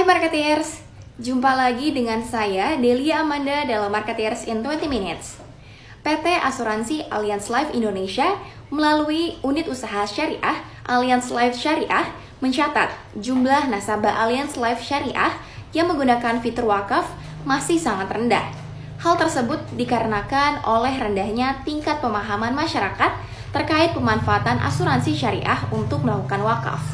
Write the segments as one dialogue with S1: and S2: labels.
S1: Marketeers, jumpa lagi dengan saya Delia Amanda dalam Marketeers in 20 Minutes. PT Asuransi Allianz Life Indonesia melalui unit usaha syariah Allianz Life Syariah mencatat jumlah nasabah Allianz Life Syariah yang menggunakan fitur wakaf masih sangat rendah. Hal tersebut dikarenakan oleh rendahnya tingkat pemahaman masyarakat terkait pemanfaatan asuransi syariah untuk melakukan wakaf.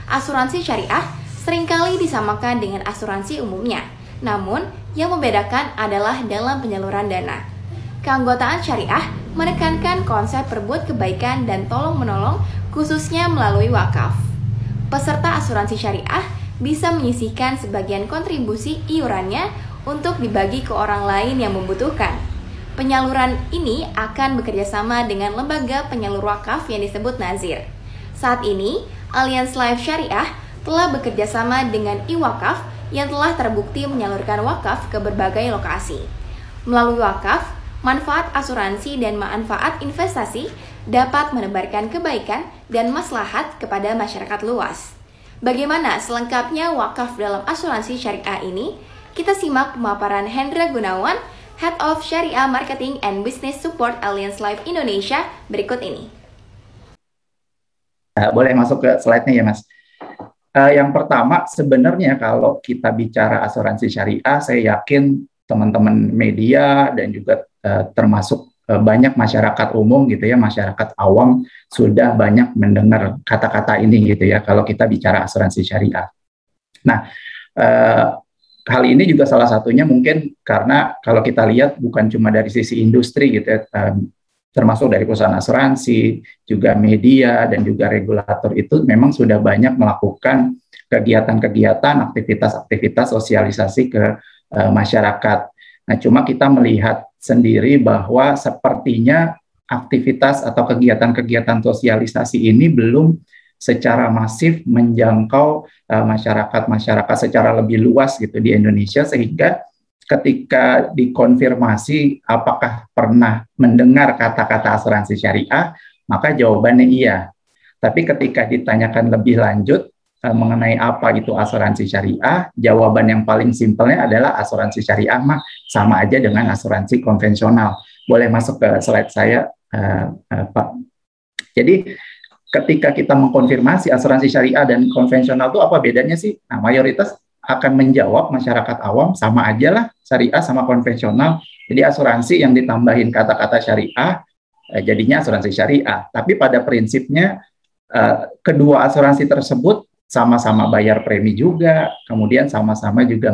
S1: Asuransi syariah seringkali disamakan dengan asuransi umumnya, namun yang membedakan adalah dalam penyaluran dana. Keanggotaan syariah menekankan konsep berbuat kebaikan dan tolong-menolong khususnya melalui wakaf. Peserta asuransi syariah bisa menyisihkan sebagian kontribusi iurannya untuk dibagi ke orang lain yang membutuhkan. Penyaluran ini akan bekerjasama dengan lembaga penyalur wakaf yang disebut Nazir. Saat ini, Allianz Life Syariah telah bekerja sama dengan iWakaf yang telah terbukti menyalurkan wakaf ke berbagai lokasi. Melalui wakaf, manfaat asuransi dan manfaat investasi dapat menebarkan kebaikan dan maslahat kepada masyarakat luas. Bagaimana selengkapnya wakaf dalam asuransi syariah ini? Kita simak pemaparan Hendra Gunawan, Head of Syariah Marketing and Business Support Allianz Life Indonesia berikut ini.
S2: Boleh masuk ke slide-nya ya, Mas. Yang pertama, sebenarnya kalau kita bicara asuransi syariah, saya yakin teman-teman media dan juga termasuk banyak masyarakat umum gitu ya, masyarakat awam sudah banyak mendengar kata-kata ini gitu ya, kalau kita bicara asuransi syariah. Nah, hal ini juga salah satunya mungkin karena kalau kita lihat bukan cuma dari sisi industri gitu ya, termasuk dari perusahaan asuransi, juga media, dan juga regulator itu memang sudah banyak melakukan kegiatan-kegiatan, aktivitas-aktivitas sosialisasi ke masyarakat. Nah, cuma kita melihat sendiri bahwa sepertinya aktivitas atau kegiatan-kegiatan sosialisasi ini belum secara masif menjangkau masyarakat-masyarakat secara lebih luas gitu di Indonesia, sehingga ketika dikonfirmasi apakah pernah mendengar kata-kata asuransi syariah, maka jawabannya iya. Tapi ketika ditanyakan lebih lanjut mengenai apa itu asuransi syariah, jawaban yang paling simpelnya adalah asuransi syariah mah sama aja dengan asuransi konvensional. Boleh masuk ke slide saya, Pak. Jadi ketika kita mengkonfirmasi asuransi syariah dan konvensional itu apa bedanya sih? Nah, mayoritas akan menjawab masyarakat awam sama aja lah syariah sama konvensional. Jadi asuransi yang ditambahin kata-kata syariah jadinya asuransi syariah. Tapi pada prinsipnya kedua asuransi tersebut sama-sama bayar premi juga, kemudian sama-sama juga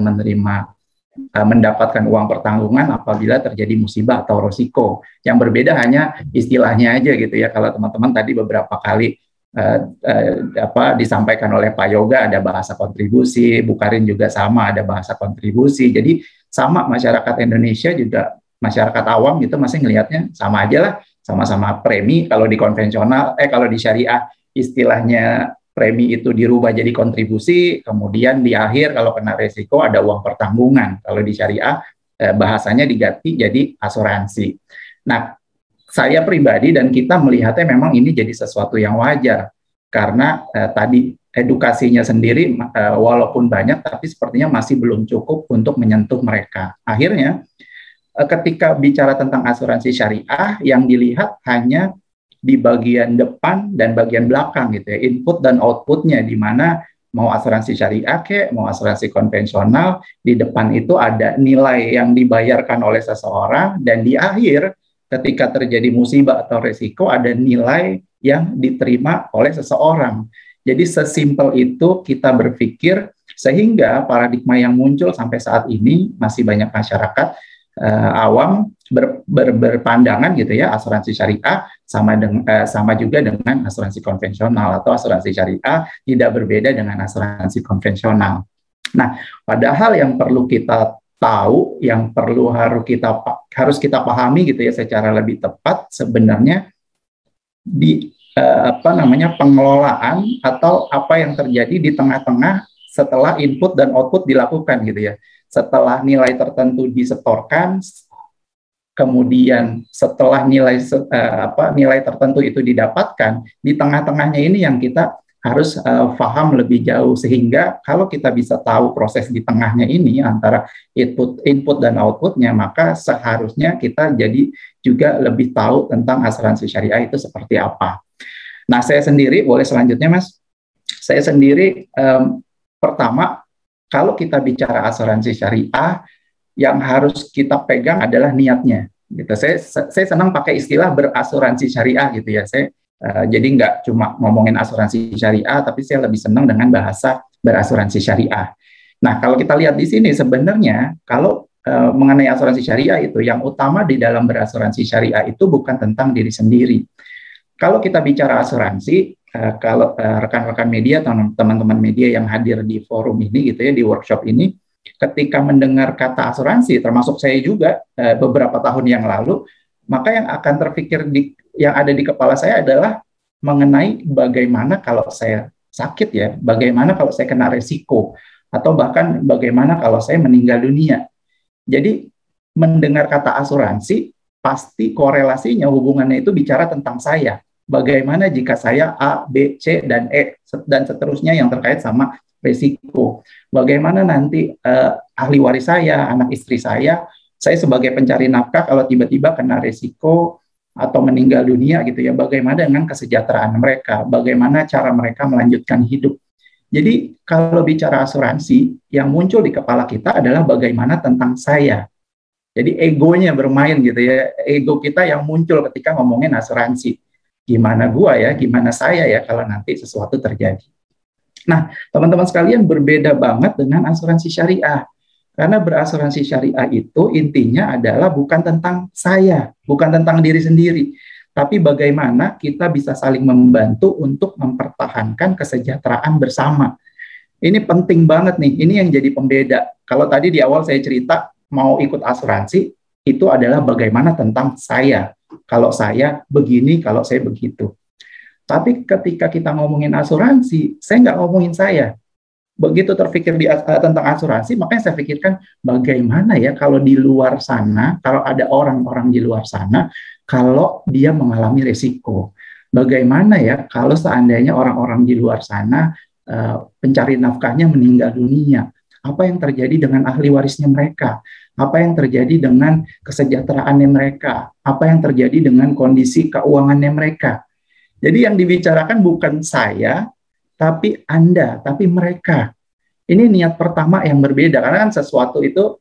S2: mendapatkan uang pertanggungan apabila terjadi musibah atau risiko. Yang berbeda hanya istilahnya aja gitu ya. Kalau teman-teman tadi beberapa kali disampaikan oleh Pak Yoga, ada bahasa kontribusi, Bu Karin juga sama, ada bahasa kontribusi. Jadi sama, masyarakat Indonesia juga, masyarakat awam gitu masih ngelihatnya sama aja lah, sama-sama premi. Kalau di konvensional, kalau di syariah istilahnya premi itu dirubah jadi kontribusi, kemudian di akhir kalau kena resiko ada uang pertanggungan. Kalau di syariah bahasanya diganti jadi asuransi. Nah, saya pribadi dan kita melihatnya memang ini jadi sesuatu yang wajar karena tadi edukasinya sendiri walaupun banyak tapi sepertinya masih belum cukup untuk menyentuh mereka. Akhirnya ketika bicara tentang asuransi syariah yang dilihat hanya di bagian depan dan bagian belakang gitu ya, input dan outputnya, di mana mau asuransi syariah mau asuransi konvensional, di depan itu ada nilai yang dibayarkan oleh seseorang dan di akhir ketika terjadi musibah atau risiko ada nilai yang diterima oleh seseorang. Jadi sesimpel itu kita berpikir, sehingga paradigma yang muncul sampai saat ini masih banyak masyarakat awam berpandangan gitu ya, asuransi syariah sama juga dengan asuransi konvensional, atau asuransi syariah tidak berbeda dengan asuransi konvensional. Nah, padahal yang perlu kita tahu, yang harus kita pahami gitu ya secara lebih tepat, sebenarnya di pengelolaan atau apa yang terjadi di tengah-tengah setelah input dan output dilakukan gitu ya. Setelah nilai tertentu disetorkan, kemudian setelah nilai tertentu itu didapatkan, di tengah-tengahnya ini yang kita harus paham lebih jauh, sehingga kalau kita bisa tahu proses di tengahnya ini antara input dan outputnya, maka seharusnya kita jadi juga lebih tahu tentang asuransi syariah itu seperti apa. Nah, saya sendiri, boleh selanjutnya Mas, saya sendiri pertama, kalau kita bicara asuransi syariah, yang harus kita pegang adalah niatnya. Gitu. Saya senang pakai istilah berasuransi syariah gitu ya. Jadi nggak cuma ngomongin asuransi syariah, tapi saya lebih senang dengan bahasa berasuransi syariah. Nah, kalau kita lihat di sini sebenarnya kalau mengenai asuransi syariah itu yang utama di dalam berasuransi syariah itu bukan tentang diri sendiri. Kalau kita bicara asuransi, kalau rekan-rekan media atau teman-teman media yang hadir di forum ini gitu ya, di workshop ini, ketika mendengar kata asuransi, termasuk saya juga beberapa tahun yang lalu, maka yang akan terpikir yang ada di kepala saya adalah mengenai bagaimana kalau saya sakit ya, bagaimana kalau saya kena resiko, atau bahkan bagaimana kalau saya meninggal dunia. Jadi mendengar kata asuransi, pasti korelasinya, hubungannya itu bicara tentang saya. Bagaimana jika saya A, B, C, dan E, dan seterusnya yang terkait sama resiko. Bagaimana nanti ahli waris saya, anak istri saya sebagai pencari nafkah kalau tiba-tiba kena resiko atau meninggal dunia gitu ya, bagaimana dengan kesejahteraan mereka, bagaimana cara mereka melanjutkan hidup. Jadi kalau bicara asuransi, yang muncul di kepala kita adalah bagaimana tentang saya. Jadi egonya bermain gitu ya, ego kita yang muncul ketika ngomongin asuransi. Gimana gua ya, gimana saya ya kalau nanti sesuatu terjadi. Nah, teman-teman sekalian, berbeda banget dengan asuransi syariah. Karena berasuransi syariah itu intinya adalah bukan tentang saya, bukan tentang diri sendiri, tapi bagaimana kita bisa saling membantu untuk mempertahankan kesejahteraan bersama. Ini penting banget nih, ini yang jadi pembeda. Kalau tadi di awal saya cerita mau ikut asuransi, itu adalah bagaimana tentang saya. Kalau saya begini, kalau saya begitu. Tapi ketika kita ngomongin asuransi, saya nggak ngomongin saya. Begitu terpikir tentang asuransi, makanya saya pikirkan bagaimana ya kalau di luar sana, kalau ada orang-orang di luar sana, kalau dia mengalami resiko. Bagaimana ya kalau seandainya orang-orang di luar sana pencari nafkahnya meninggal dunia. Apa yang terjadi dengan ahli warisnya mereka? Apa yang terjadi dengan kesejahteraannya mereka? Apa yang terjadi dengan kondisi keuangannya mereka? Jadi yang dibicarakan bukan saya, tapi Anda, tapi mereka. Ini niat pertama yang berbeda, karena kan sesuatu itu,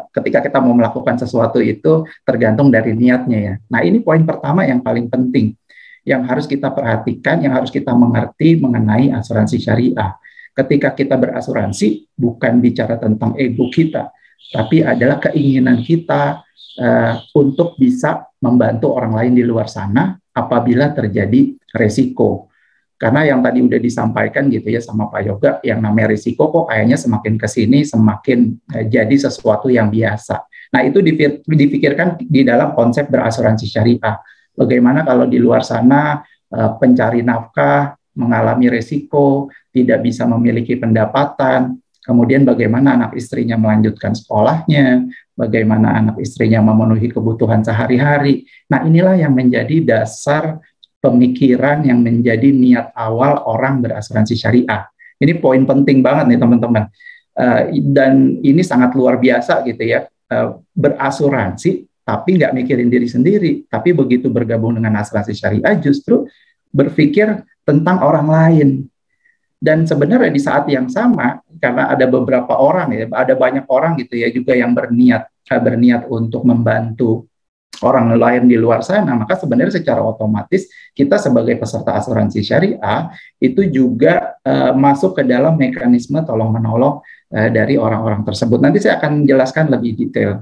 S2: ketika kita mau melakukan sesuatu itu tergantung dari niatnya ya. Nah, ini poin pertama yang paling penting, yang harus kita perhatikan, yang harus kita mengerti mengenai asuransi syariah. Ketika kita berasuransi, bukan bicara tentang ego kita, tapi adalah keinginan kita untuk bisa membantu orang lain di luar sana apabila terjadi resiko. Karena yang tadi udah disampaikan gitu ya sama Pak Yoga, yang namanya risiko kok kayaknya semakin kesini semakin jadi sesuatu yang biasa. Nah, itu dipikirkan di dalam konsep berasuransi syariah. Bagaimana kalau di luar sana pencari nafkah mengalami risiko, tidak bisa memiliki pendapatan, kemudian bagaimana anak istrinya melanjutkan sekolahnya, bagaimana anak istrinya memenuhi kebutuhan sehari-hari. Nah, inilah yang menjadi dasar pemikiran yang menjadi niat awal orang berasuransi syariah. Ini poin penting banget nih teman-teman. Dan ini sangat luar biasa gitu ya. Berasuransi tapi nggak mikirin diri sendiri. Tapi begitu bergabung dengan asuransi syariah justru berpikir tentang orang lain. Dan sebenarnya di saat yang sama, karena ada beberapa orang ya, ada banyak orang gitu ya juga yang berniat untuk membantu orang lain di luar sana, maka sebenarnya secara otomatis kita sebagai peserta asuransi syariah itu juga masuk ke dalam mekanisme tolong-menolong dari orang-orang tersebut. Nanti saya akan jelaskan lebih detail.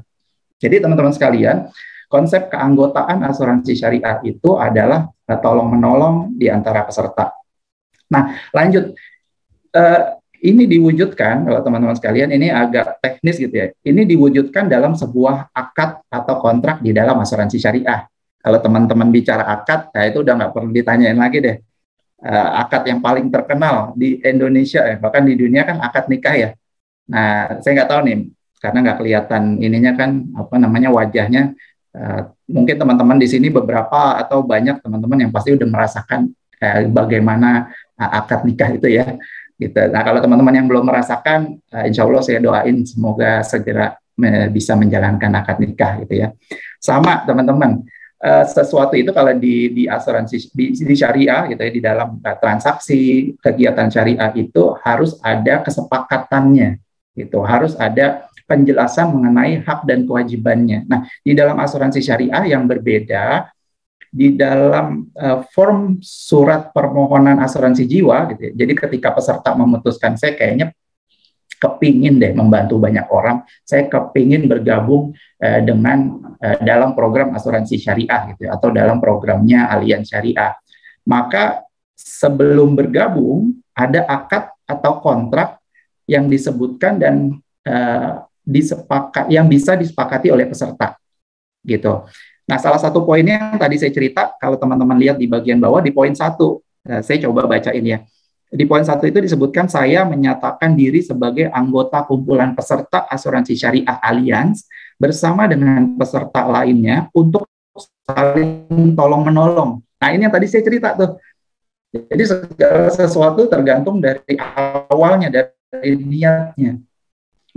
S2: Jadi teman-teman sekalian, konsep keanggotaan asuransi syariah itu adalah tolong-menolong di antara peserta. Nah, lanjut. Ini diwujudkan, kalau teman-teman sekalian, ini agak teknis gitu ya. Ini diwujudkan dalam sebuah akad atau kontrak di dalam asuransi syariah. Kalau teman-teman bicara akad, nah itu udah nggak perlu ditanyain lagi deh. Akad yang paling terkenal di Indonesia, bahkan di dunia kan akad nikah ya. Nah, saya nggak tahu nih, karena nggak kelihatan ininya kan, apa namanya, wajahnya. Mungkin teman-teman di sini beberapa atau banyak teman-teman yang pasti udah merasakan bagaimana akad nikah itu ya. Gitu. Nah, kalau teman-teman yang belum merasakan, insya Allah saya doain semoga segera bisa menjalankan akad nikah gitu ya. Sama teman-teman, sesuatu itu kalau di asuransi di syariah gitu ya, di dalam transaksi kegiatan syariah itu harus ada kesepakatannya gitu, harus ada penjelasan mengenai hak dan kewajibannya. Nah, di dalam asuransi syariah yang berbeda, di dalam form surat permohonan asuransi jiwa gitu ya. Jadi ketika peserta memutuskan saya kayaknya kepingin deh membantu banyak orang, saya kepingin bergabung dengan dalam program asuransi syariah gitu ya, atau dalam programnya Allianz Syariah. Maka sebelum bergabung ada akad atau kontrak yang disebutkan dan yang bisa disepakati oleh peserta gitu. Nah, salah satu poinnya yang tadi saya cerita, kalau teman-teman lihat di bagian bawah, di poin 1, saya coba bacain ya. Di poin 1 itu disebutkan, saya menyatakan diri sebagai anggota kumpulan peserta asuransi syariah Allianz bersama dengan peserta lainnya untuk saling tolong-menolong. Nah, ini yang tadi saya cerita tuh. Jadi segala sesuatu tergantung dari awalnya, dari niatnya.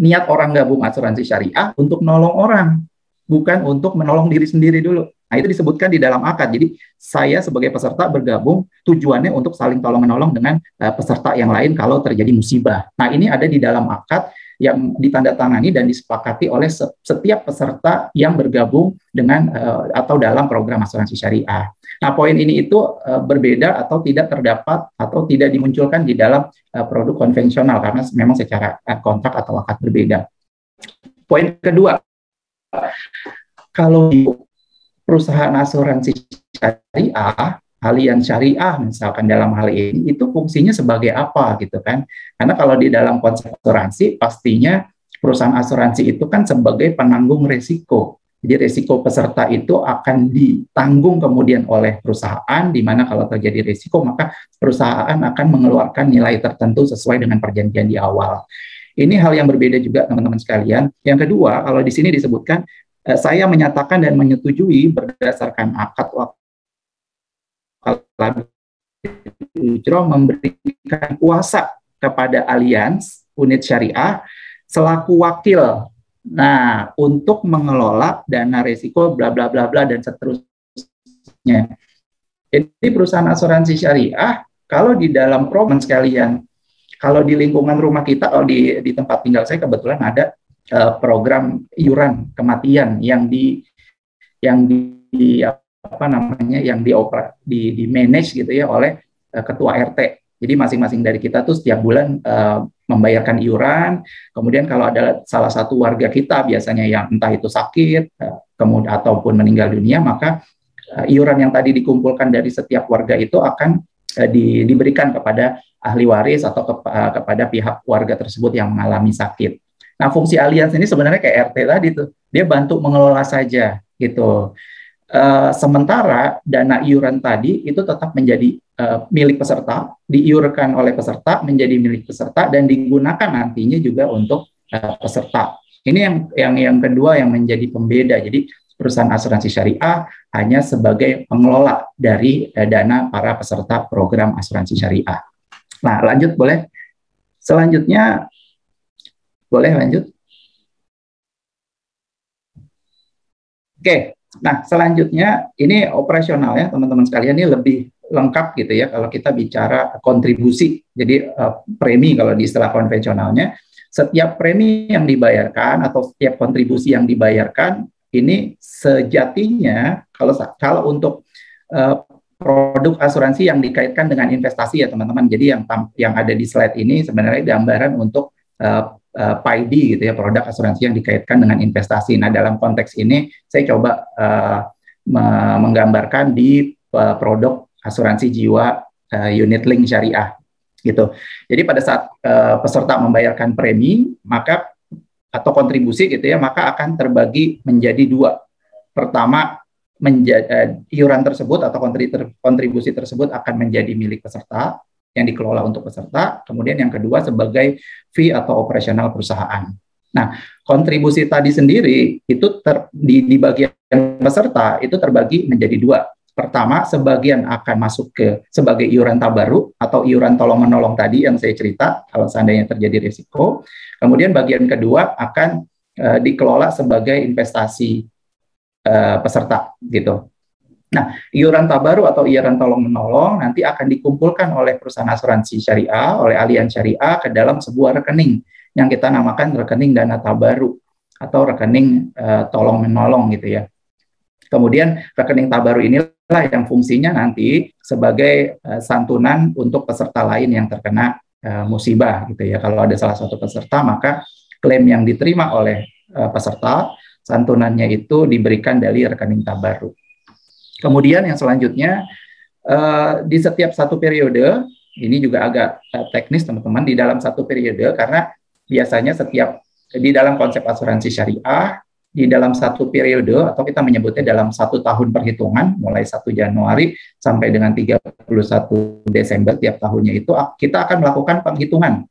S2: Niat orang gabung asuransi syariah untuk menolong orang, bukan untuk menolong diri sendiri dulu. Nah, itu disebutkan di dalam akad. Jadi, saya sebagai peserta bergabung tujuannya untuk saling tolong-menolong dengan peserta yang lain kalau terjadi musibah. Nah, ini ada di dalam akad yang ditandatangani dan disepakati oleh setiap peserta yang bergabung dengan atau dalam program asuransi syariah. Nah, poin ini itu berbeda atau tidak terdapat atau tidak dimunculkan di dalam produk konvensional karena memang secara kontrak atau akad berbeda. Poin kedua, kalau di perusahaan asuransi syariah, Allianz Syariah misalkan dalam hal ini, itu fungsinya sebagai apa gitu kan? Karena kalau di dalam konsep asuransi, pastinya perusahaan asuransi itu kan sebagai penanggung risiko. Jadi risiko peserta itu akan ditanggung kemudian oleh perusahaan, di mana kalau terjadi risiko, maka perusahaan akan mengeluarkan nilai tertentu sesuai dengan perjanjian di awal. Ini hal yang berbeda juga teman-teman sekalian. Yang kedua, kalau di sini disebutkan, saya menyatakan dan menyetujui berdasarkan akad memberikan kuasa kepada Allianz unit syariah selaku wakil. Nah, untuk mengelola dana risiko bla bla bla bla dan seterusnya. Jadi perusahaan asuransi syariah kalau di dalam program sekalian, kalau di lingkungan rumah kita, kalau di tempat tinggal saya kebetulan ada program iuran kematian yang di manage gitu ya oleh ketua RT. Jadi masing-masing dari kita tuh setiap bulan membayarkan iuran. Kemudian kalau ada salah satu warga kita biasanya yang entah itu sakit kemudian ataupun meninggal dunia, maka iuran yang tadi dikumpulkan dari setiap warga itu akan diberikan kepada ahli waris atau kepada pihak warga tersebut yang mengalami sakit. Nah, fungsi Allianz ini sebenarnya kayak RT tadi tuh, dia bantu mengelola saja gitu. Sementara dana iuran tadi itu tetap menjadi milik peserta, diiurkan oleh peserta menjadi milik peserta dan digunakan nantinya juga untuk peserta. Ini yang kedua yang menjadi pembeda. Jadi perusahaan asuransi syariah hanya sebagai pengelola dari dana para peserta program asuransi syariah. Nah, lanjut boleh. Selanjutnya boleh lanjut. Oke. Nah, selanjutnya ini operasional ya teman-teman sekalian, ini lebih lengkap gitu ya kalau kita bicara kontribusi. Jadi premi kalau di istilah konvensionalnya, setiap premi yang dibayarkan atau setiap kontribusi yang dibayarkan ini sejatinya kalau untuk produk asuransi yang dikaitkan dengan investasi ya teman-teman. Jadi yang ada di slide ini sebenarnya gambaran untuk PID gitu ya, produk asuransi yang dikaitkan dengan investasi. Nah, dalam konteks ini saya coba menggambarkan di produk asuransi jiwa unit link syariah gitu. Jadi pada saat peserta membayarkan premi maka atau kontribusi gitu ya, maka akan terbagi menjadi dua. Pertama, iuran tersebut atau kontribusi tersebut akan menjadi milik peserta yang dikelola untuk peserta, kemudian yang kedua sebagai fee atau operasional perusahaan. Nah, kontribusi tadi sendiri itu di bagian peserta itu terbagi menjadi dua. Pertama, sebagian akan masuk ke sebagai iuran tabaruk atau iuran tolong-menolong tadi yang saya cerita kalau seandainya terjadi risiko. Kemudian bagian kedua akan dikelola sebagai investasi peserta gitu. Nah, iuran tabaruk atau iuran tolong-menolong nanti akan dikumpulkan oleh perusahaan asuransi syariah, oleh Allianz Syariah ke dalam sebuah rekening yang kita namakan rekening dana tabaruk atau rekening tolong-menolong gitu ya. Kemudian rekening tabaruk inilah yang fungsinya nanti sebagai santunan untuk peserta lain yang terkena musibah gitu ya. Kalau ada salah satu peserta, maka klaim yang diterima oleh peserta, santunannya itu diberikan dari rekening tabaruk. Kemudian yang selanjutnya, di setiap satu periode, ini juga agak teknis teman-teman, di dalam satu periode, karena biasanya setiap, di dalam konsep asuransi syariah, di dalam satu periode, atau kita menyebutnya dalam 1 tahun perhitungan, mulai 1 Januari sampai dengan 31 Desember tiap tahunnya itu, kita akan melakukan penghitungan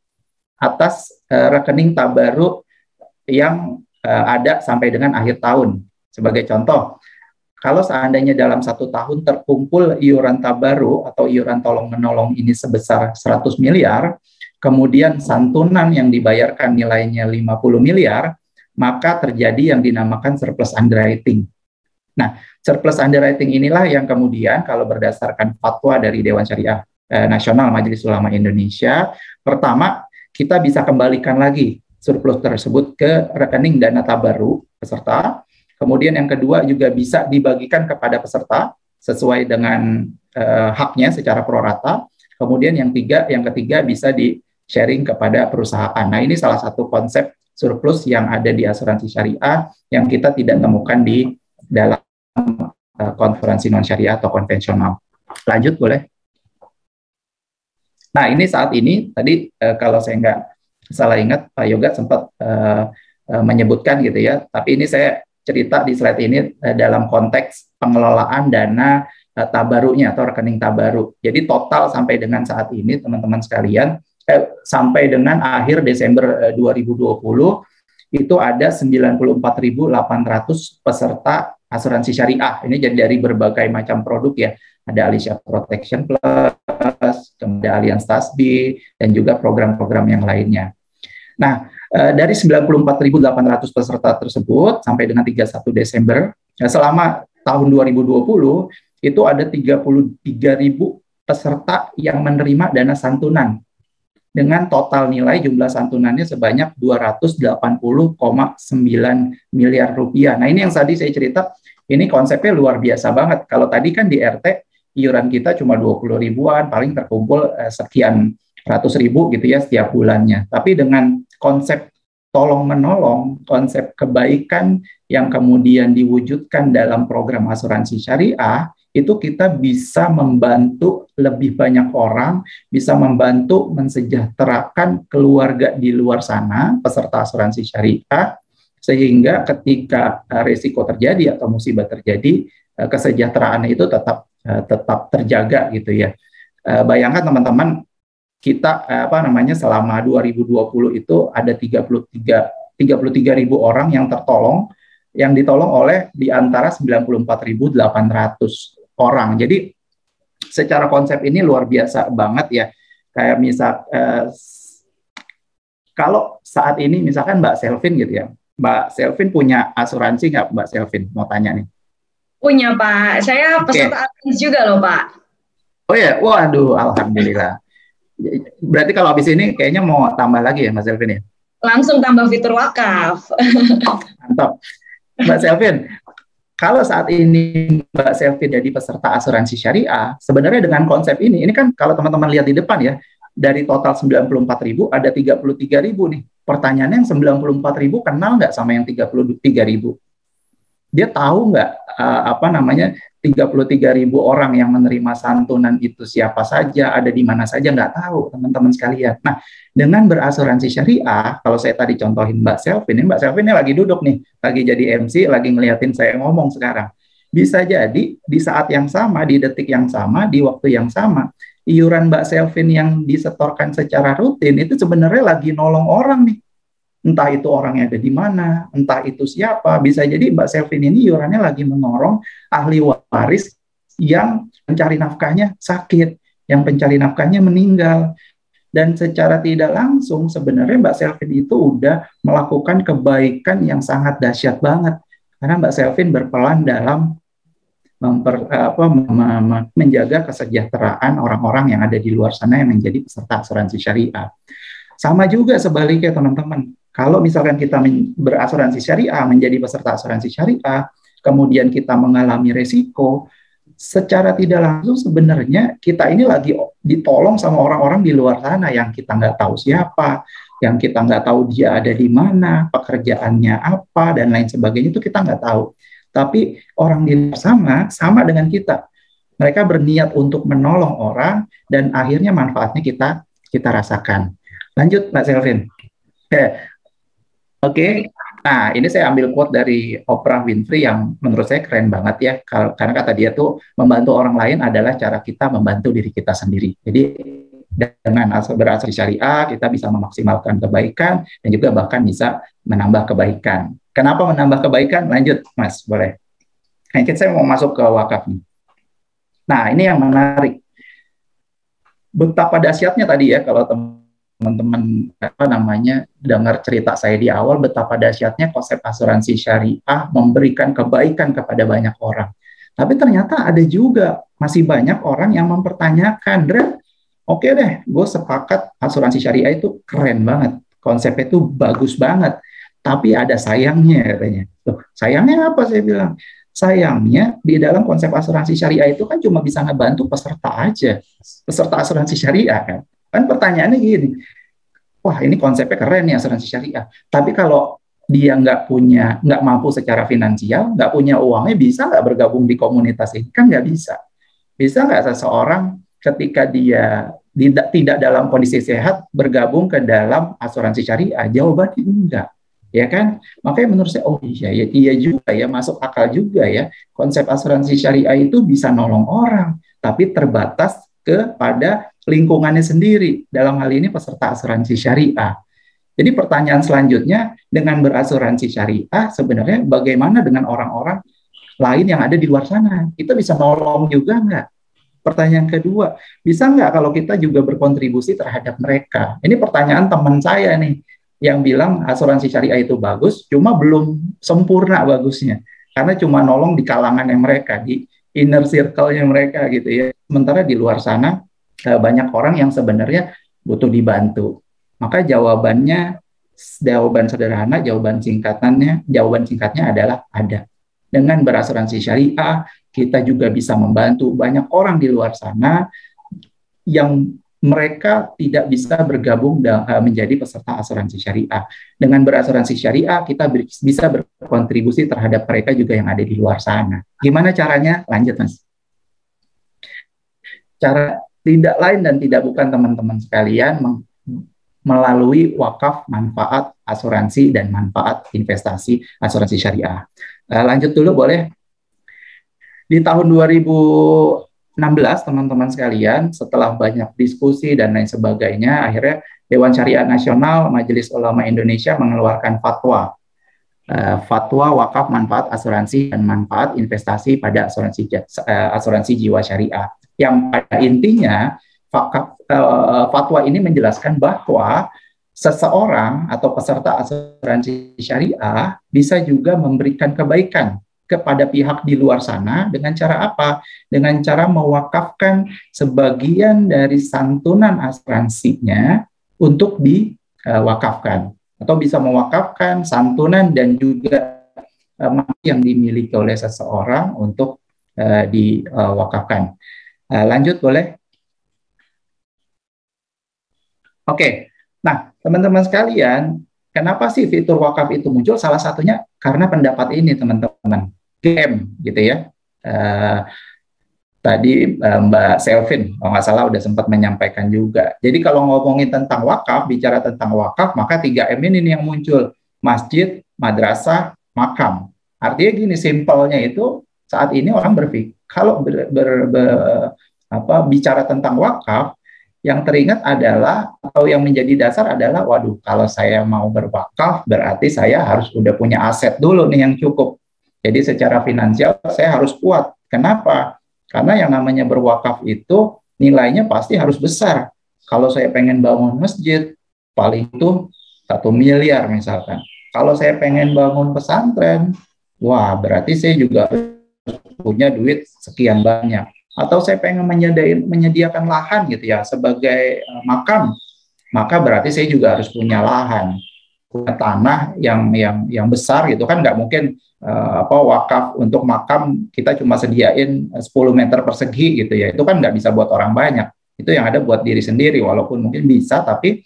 S2: atas rekening tabaruk yang ada sampai dengan akhir tahun. Sebagai contoh, kalau seandainya dalam 1 tahun terkumpul iuran tabaruk atau iuran tolong-menolong ini sebesar 100 miliar, kemudian santunan yang dibayarkan nilainya 50 miliar, maka terjadi yang dinamakan surplus underwriting. Nah, surplus underwriting inilah yang kemudian kalau berdasarkan fatwa dari Dewan Syariah Nasional Majelis Ulama Indonesia, pertama kita bisa kembalikan lagi surplus tersebut ke rekening dana tabaruk peserta. Kemudian yang kedua juga bisa dibagikan kepada peserta sesuai dengan haknya secara prorata. Kemudian yang ketiga bisa di-sharing kepada perusahaan. Nah, ini salah satu konsep surplus yang ada di asuransi syariah yang kita tidak temukan di dalam konferensi non-syariah atau konvensional. Lanjut boleh? Nah, ini saat ini, tadi kalau saya nggak salah ingat, Pak Yoga sempat menyebutkan gitu ya, tapi ini saya cerita di slide ini dalam konteks pengelolaan dana tabaruknya atau rekening tabaruk. Jadi total sampai dengan saat ini, teman-teman sekalian, sampai dengan akhir Desember 2020 itu ada 94.800 peserta asuransi syariah. Ini jadi dari berbagai macam produk ya. Ada Alicia Protection Plus, kemudian Allianz Tasbih, dan juga program-program yang lainnya. Nah, dari 94.800 peserta tersebut sampai dengan 31 Desember, selama tahun 2020 itu ada 33.000 peserta yang menerima dana santunan dengan total nilai jumlah santunannya sebanyak 280,9 miliar rupiah. Nah, ini yang tadi saya cerita, ini konsepnya luar biasa banget. Kalau tadi kan di RT, iuran kita cuma 20 ribuan, paling terkumpul sekian ratus ribu gitu ya setiap bulannya. Tapi dengan konsep tolong-menolong, konsep kebaikan yang kemudian diwujudkan dalam program asuransi syariah, itu kita bisa membantu lebih banyak orang, bisa membantu mensejahterakan keluarga di luar sana, peserta asuransi syariah, sehingga ketika risiko terjadi atau musibah terjadi, kesejahteraan itu tetap terjaga gitu ya. Bayangkan teman-teman, kita selama 2020 itu ada 33.000 orang yang ditolong oleh di antara 94.800 orang. Jadi secara konsep ini luar biasa banget ya. Kayak misal kalau saat ini misalkan Mbak Selvin gitu ya. Mbak Selvin punya asuransi nggak Mbak Selvin? Mau tanya nih.
S3: Punya Pak. Saya peserta asuransi juga loh Pak.
S2: Oh ya, waduh, alhamdulillah. Berarti kalau habis ini kayaknya mau tambah lagi ya Mbak Selvin ya?
S3: Langsung tambah fitur wakaf.
S2: Mantap. Mbak Selvin, kalau saat ini Mbak Selvin jadi peserta asuransi syariah, sebenarnya dengan konsep ini kan kalau teman-teman lihat di depan ya, dari total 94.000 ada 33.000 nih. Pertanyaannya yang 94.000 kenal nggak sama yang 33.000? Dia tahu nggak 33.000 orang yang menerima santunan itu siapa saja, ada di mana saja, nggak tahu teman-teman sekalian. Nah, dengan berasuransi syariah, kalau saya tadi contohin Mbak Selvin ini lagi duduk nih, lagi jadi MC, lagi ngeliatin saya ngomong sekarang. Bisa jadi di saat yang sama, di detik yang sama, di waktu yang sama, iuran Mbak Selvin yang disetorkan secara rutin itu sebenarnya lagi nolong orang nih. Entah itu orangnya ada di mana, entah itu siapa. Bisa jadi Mbak Selvin ini iurannya lagi menolong ahli waris yang pencari nafkahnya sakit, yang pencari nafkahnya meninggal. Dan secara tidak langsung sebenarnya Mbak Selvin itu udah melakukan kebaikan yang sangat dahsyat banget. Karena Mbak Selvin berperan dalam menjaga kesejahteraan orang-orang yang ada di luar sana yang menjadi peserta asuransi syariah. Sama juga sebaliknya teman-teman. Kalau misalkan kita berasuransi syariah, menjadi peserta asuransi syariah, kemudian kita mengalami resiko, secara tidak langsung sebenarnya kita ini lagi ditolong sama orang-orang di luar sana yang kita nggak tahu siapa, yang kita nggak tahu dia ada di mana, pekerjaannya apa, dan lain sebagainya itu kita nggak tahu. Tapi orang di luar sana sama dengan kita. Mereka berniat untuk menolong orang dan akhirnya manfaatnya kita rasakan. Lanjut Mbak Selvin. Oke. Nah, ini saya ambil quote dari Oprah Winfrey yang menurut saya keren banget ya. Karena kata dia tuh, membantu orang lain adalah cara kita membantu diri kita sendiri. Jadi, dengan berasuransi syariah, kita bisa memaksimalkan kebaikan dan juga bahkan bisa menambah kebaikan. Kenapa menambah kebaikan? Lanjut, Mas, boleh. Nah, saya mau masuk ke wakaf nih. Nah, ini yang menarik. Betapa dahsyatnya tadi ya, kalau teman-teman dengar cerita saya di awal, betapa dahsyatnya konsep asuransi syariah memberikan kebaikan kepada banyak orang. Tapi ternyata ada juga masih banyak orang yang mempertanyakan, oke deh, gue sepakat asuransi syariah itu keren banget, konsepnya itu bagus banget, tapi ada sayangnya katanya. Loh, sayangnya apa saya bilang? Sayangnya di dalam konsep asuransi syariah itu kan cuma bisa ngebantu peserta aja, peserta asuransi syariah kan. Kan pertanyaannya gini, wah ini konsepnya keren nih asuransi syariah. Tapi kalau dia nggak mampu secara finansial, nggak punya uangnya, bisa nggak bergabung di komunitas ini? Kan nggak bisa. Bisa nggak seseorang ketika dia tidak dalam kondisi sehat bergabung ke dalam asuransi syariah? Jawabannya enggak. Ya kan? Makanya menurut saya, oh iya juga ya, masuk akal juga ya. Konsep asuransi syariah itu bisa nolong orang, tapi terbatas kepada lingkungannya sendiri, dalam hal ini peserta asuransi syariah. Jadi pertanyaan selanjutnya, dengan berasuransi syariah, sebenarnya bagaimana dengan orang-orang lain yang ada di luar sana? Kita bisa nolong juga nggak? Pertanyaan kedua, bisa nggak kalau kita juga berkontribusi terhadap mereka? Ini pertanyaan teman saya nih, yang bilang asuransi syariah itu bagus, cuma belum sempurna bagusnya. Karena cuma nolong di kalangannya mereka, di inner circle-nya mereka gitu ya. Sementara di luar sana, banyak orang yang sebenarnya butuh dibantu. Maka jawaban sederhana, jawaban singkatnya adalah ada. Dengan berasuransi syariah, kita juga bisa membantu banyak orang di luar sana yang mereka tidak bisa bergabung menjadi peserta asuransi syariah. Dengan berasuransi syariah, kita bisa berkontribusi terhadap mereka juga yang ada di luar sana. Gimana caranya? Lanjut, Mas. Cara tidak lain dan tidak bukan teman-teman sekalian melalui wakaf manfaat asuransi dan manfaat investasi asuransi syariah. Lanjut dulu boleh. Di tahun 2016 teman-teman sekalian, setelah banyak diskusi dan lain sebagainya, akhirnya Dewan Syariah Nasional Majelis Ulama Indonesia mengeluarkan fatwa. Fatwa wakaf manfaat asuransi dan manfaat investasi pada asuransi jiwa syariah. Yang pada intinya fatwa ini menjelaskan bahwa seseorang atau peserta asuransi syariah bisa juga memberikan kebaikan kepada pihak di luar sana dengan cara apa? Dengan cara mewakafkan sebagian dari santunan asuransinya untuk diwakafkan, atau bisa mewakafkan santunan dan juga yang dimiliki oleh seseorang untuk diwakafkan. Lanjut boleh? Oke. Nah, teman-teman sekalian, kenapa sih fitur wakaf itu muncul? Salah satunya karena pendapat ini, teman-teman. Game, gitu ya. Tadi Mbak Selvin, kalau nggak salah, udah sempat menyampaikan juga. Jadi kalau ngomongin tentang wakaf, bicara tentang wakaf, maka 3M ini nih yang muncul. Masjid, madrasah, makam. Artinya gini, simpelnya itu, saat ini orang berpikir, kalau bicara tentang wakaf, yang teringat adalah, atau yang menjadi dasar adalah, waduh, kalau saya mau berwakaf, berarti saya harus udah punya aset dulu nih yang cukup. Jadi secara finansial saya harus kuat. Kenapa? Karena yang namanya berwakaf itu nilainya pasti harus besar. Kalau saya pengen bangun masjid, paling itu 1 miliar misalkan. Kalau saya pengen bangun pesantren, wah berarti saya juga punya duit sekian banyak. Atau saya pengen menyediakan lahan gitu ya sebagai makam, maka berarti saya juga harus punya lahan, punya tanah yang besar gitu kan. Nggak mungkin wakaf untuk makam kita cuma sediain 10 meter persegi gitu ya. Itu kan nggak bisa buat orang banyak. Itu yang ada buat diri sendiri, walaupun mungkin bisa, tapi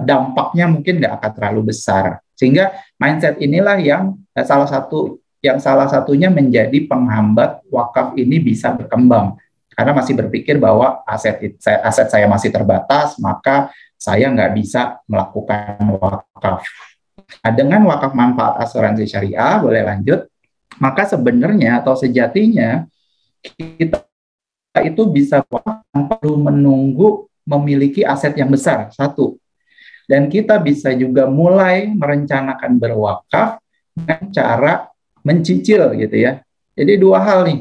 S2: dampaknya mungkin nggak akan terlalu besar. Sehingga mindset inilah yang salah satunya menjadi penghambat wakaf ini bisa berkembang. Karena masih berpikir bahwa aset saya masih terbatas, maka saya nggak bisa melakukan wakaf. Nah, dengan wakaf manfaat asuransi syariah, boleh lanjut, maka sebenarnya atau sejatinya kita itu bisa tanpa perlu menunggu memiliki aset yang besar, satu. Dan kita bisa juga mulai merencanakan berwakaf dengan cara mencicil gitu ya. Jadi 2 hal nih.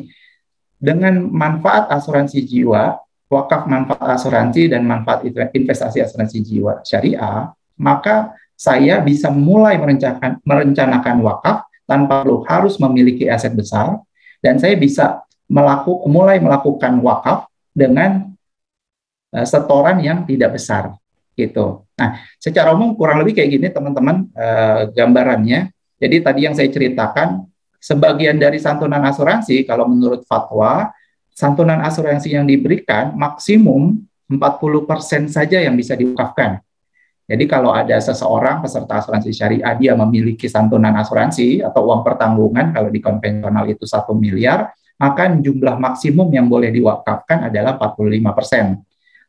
S2: Dengan manfaat asuransi jiwa, wakaf manfaat asuransi dan manfaat investasi asuransi jiwa syariah, maka saya bisa mulai merencanakan wakaf tanpa perlu harus memiliki aset besar, dan saya bisa mulai melakukan wakaf dengan setoran yang tidak besar gitu. Nah, secara umum kurang lebih kayak gini teman-teman gambarannya. Jadi tadi yang saya ceritakan, sebagian dari santunan asuransi kalau menurut fatwa, santunan asuransi yang diberikan maksimum 40% saja yang bisa diwakafkan. Jadi kalau ada seseorang peserta asuransi syariah, dia memiliki santunan asuransi atau uang pertanggungan, kalau di konvensional itu 1 miliar, maka jumlah maksimum yang boleh diwakafkan adalah 45%.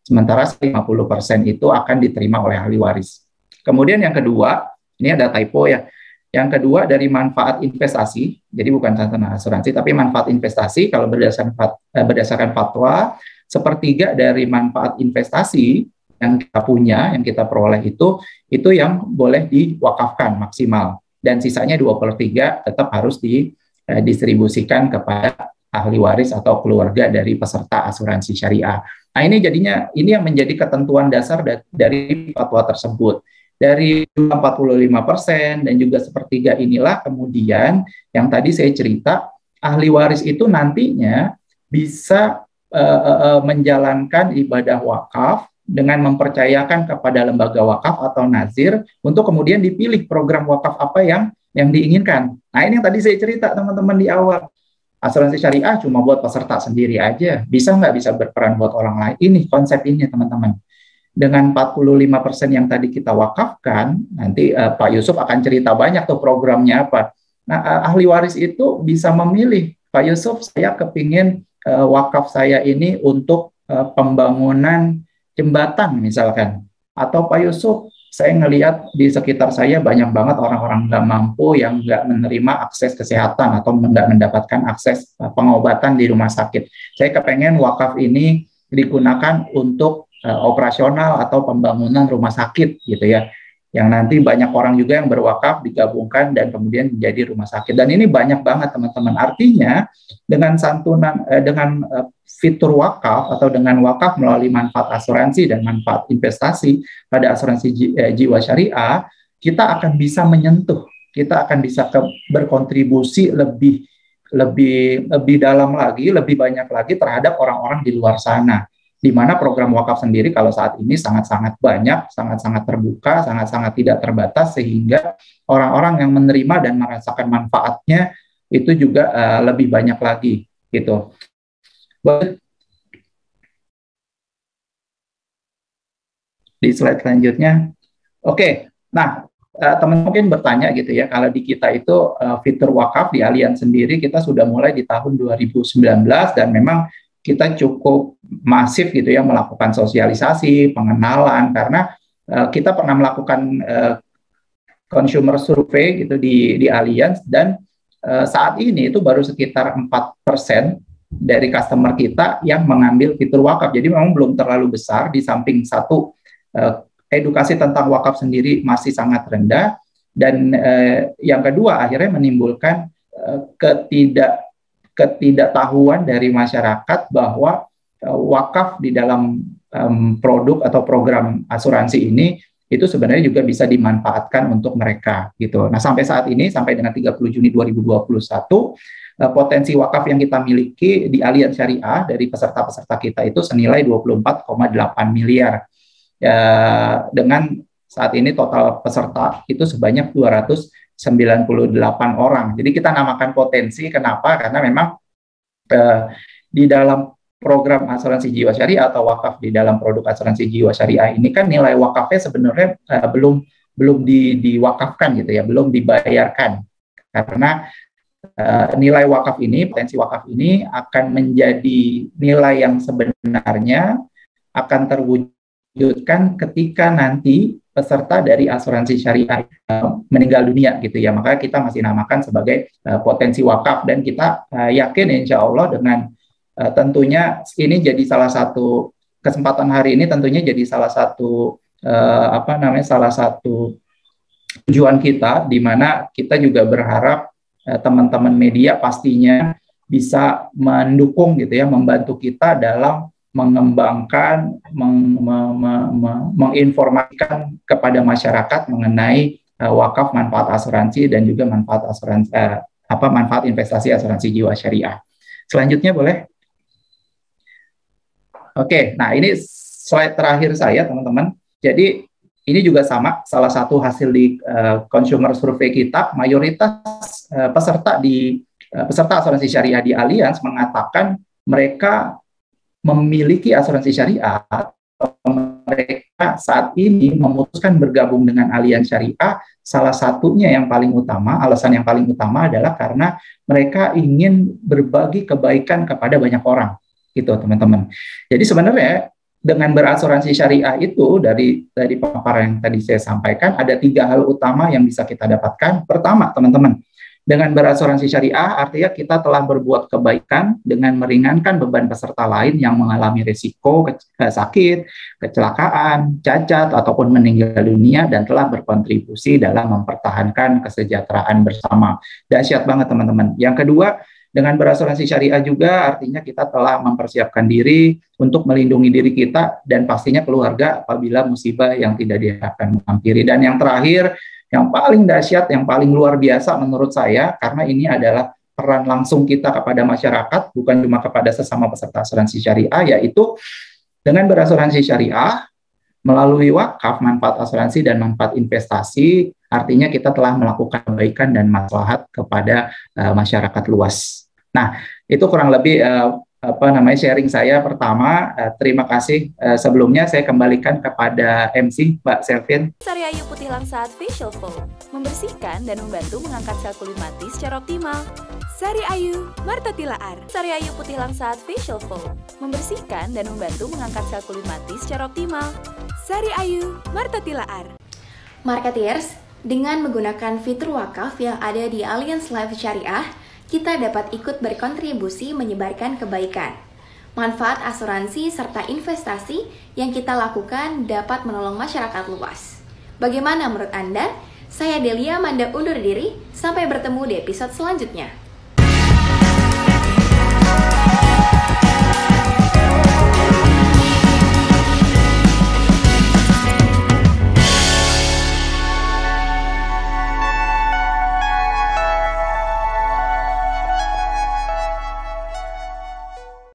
S2: Sementara 50% itu akan diterima oleh ahli waris. Kemudian yang kedua, ini ada typo ya. Yang kedua dari manfaat investasi, jadi bukan santunan asuransi, tapi manfaat investasi, kalau berdasarkan fatwa, 1/3 dari manfaat investasi yang kita punya, yang kita peroleh itu yang boleh diwakafkan maksimal. Dan sisanya 2/3 tetap harus didistribusikan kepada ahli waris atau keluarga dari peserta asuransi syariah. Nah, ini yang menjadi ketentuan dasar dari fatwa tersebut. Dari 45% dan juga 1/3 inilah kemudian yang tadi saya cerita, ahli waris itu nantinya bisa menjalankan ibadah wakaf dengan mempercayakan kepada lembaga wakaf atau nazir untuk kemudian dipilih program wakaf apa yang diinginkan. Nah, ini yang tadi saya cerita teman-teman di awal. Asuransi syariah cuma buat peserta sendiri aja, bisa nggak bisa berperan buat orang lain? Ini konsep ini teman-teman. Dengan 45% yang tadi kita wakafkan, nanti Pak Yusuf akan cerita banyak tuh programnya apa. Nah, ahli waris itu bisa memilih, Pak Yusuf saya kepingin wakaf saya ini untuk pembangunan jembatan misalkan. Atau Pak Yusuf, saya ngelihat di sekitar saya banyak banget orang-orang nggak mampu yang nggak menerima akses kesehatan atau nggak mendapatkan akses pengobatan di rumah sakit. Saya kepengen wakaf ini digunakan untuk operasional atau pembangunan rumah sakit gitu ya. Yang nanti banyak orang juga yang berwakaf digabungkan dan kemudian menjadi rumah sakit. Dan ini banyak banget teman-teman. Artinya dengan fitur wakaf atau dengan wakaf melalui manfaat asuransi dan manfaat investasi pada asuransi jiwa syariah, kita akan bisa menyentuh, kita akan bisa berkontribusi lebih dalam lagi, lebih banyak lagi terhadap orang-orang di luar sana. Di mana program wakaf sendiri kalau saat ini sangat-sangat banyak, sangat-sangat terbuka, sangat-sangat tidak terbatas, sehingga orang-orang yang menerima dan merasakan manfaatnya itu juga lebih banyak lagi gitu. Di slide selanjutnya. Oke, nah teman mungkin bertanya gitu ya, kalau di kita itu fitur wakaf di Allianz sendiri kita sudah mulai di tahun 2019 dan memang kita cukup masif gitu ya melakukan sosialisasi, pengenalan, karena kita pernah melakukan consumer survey gitu di Allianz dan saat ini itu baru sekitar 4% dari customer kita yang mengambil fitur wakaf. Jadi memang belum terlalu besar, di samping satu edukasi tentang wakaf sendiri masih sangat rendah, dan yang kedua akhirnya menimbulkan ketidaktahuan dari masyarakat bahwa wakaf di dalam produk atau program asuransi ini itu sebenarnya juga bisa dimanfaatkan untuk mereka gitu. Nah, sampai saat ini, sampai dengan 30 Juni 2021, potensi wakaf yang kita miliki di Allianz Syariah dari peserta-peserta kita itu senilai 24,8 miliar. Ya, dengan saat ini total peserta itu sebanyak 298 orang. Jadi kita namakan potensi, kenapa? Karena memang di dalam program asuransi jiwa syariah atau wakaf di dalam produk asuransi jiwa syariah ini kan nilai wakafnya sebenarnya belum diwakafkan gitu ya, belum dibayarkan. Karena nilai wakaf ini, potensi wakaf ini akan menjadi nilai yang sebenarnya akan terwujudkan ketika nanti peserta dari asuransi syariah meninggal dunia gitu ya. Maka kita masih namakan sebagai potensi wakaf, dan kita yakin insya Allah dengan tentunya ini jadi salah satu kesempatan hari ini, tentunya jadi salah satu salah satu tujuan kita, di mana kita juga berharap teman-teman media pastinya bisa mendukung gitu ya, membantu kita dalam mengembangkan, menginformasikan kepada masyarakat mengenai wakaf, manfaat asuransi, dan juga manfaat asuransi manfaat investasi asuransi jiwa syariah. Selanjutnya boleh. Oke, nah ini slide terakhir saya, teman-teman. Jadi ini juga sama, salah satu hasil di consumer survey kita, mayoritas peserta asuransi syariah di Allianz mengatakan mereka memiliki asuransi syariah, atau mereka saat ini memutuskan bergabung dengan Allianz Syariah. Salah satunya yang paling utama, alasan yang paling utama adalah karena mereka ingin berbagi kebaikan kepada banyak orang. Gitu teman-teman. Jadi sebenarnya dengan berasuransi syariah itu dari paparan yang tadi saya sampaikan, ada 3 hal utama yang bisa kita dapatkan. Pertama, teman-teman, dengan berasuransi syariah artinya kita telah berbuat kebaikan dengan meringankan beban peserta lain yang mengalami risiko sakit, kecelakaan, cacat, ataupun meninggal dunia, dan telah berkontribusi dalam mempertahankan kesejahteraan bersama. Dahsyat banget teman-teman. Yang kedua, dengan berasuransi syariah juga artinya kita telah mempersiapkan diri untuk melindungi diri kita dan pastinya keluarga apabila musibah yang tidak diharapkan menghampiri. Dan yang terakhir, yang paling dahsyat, yang paling luar biasa menurut saya, karena ini adalah peran langsung kita kepada masyarakat, bukan cuma kepada sesama peserta asuransi syariah, yaitu dengan berasuransi syariah, melalui wakaf, manfaat asuransi, dan manfaat investasi, artinya kita telah melakukan kebaikan dan maslahat kepada masyarakat luas. Nah, itu kurang lebih sharing saya pertama. Terima kasih. Sebelumnya saya kembalikan kepada MC Mbak Selvin.
S4: Sari Ayu Putih Langsat Facial Foam membersihkan dan membantu mengangkat sel kulit mati secara optimal. Sari Ayu Marta Tilaar. Sari Ayu Putih Langsat Facial Foam membersihkan dan membantu mengangkat sel kulit mati secara optimal. Sari Ayu Marta Tilaar.
S1: Marketeers, dengan menggunakan fitur wakaf yang ada di Allianz Life Syariah, kita dapat ikut berkontribusi menyebarkan kebaikan. Manfaat asuransi serta investasi yang kita lakukan dapat menolong masyarakat luas. Bagaimana menurut Anda? Saya Delia Amanda undur diri, sampai bertemu di episode selanjutnya.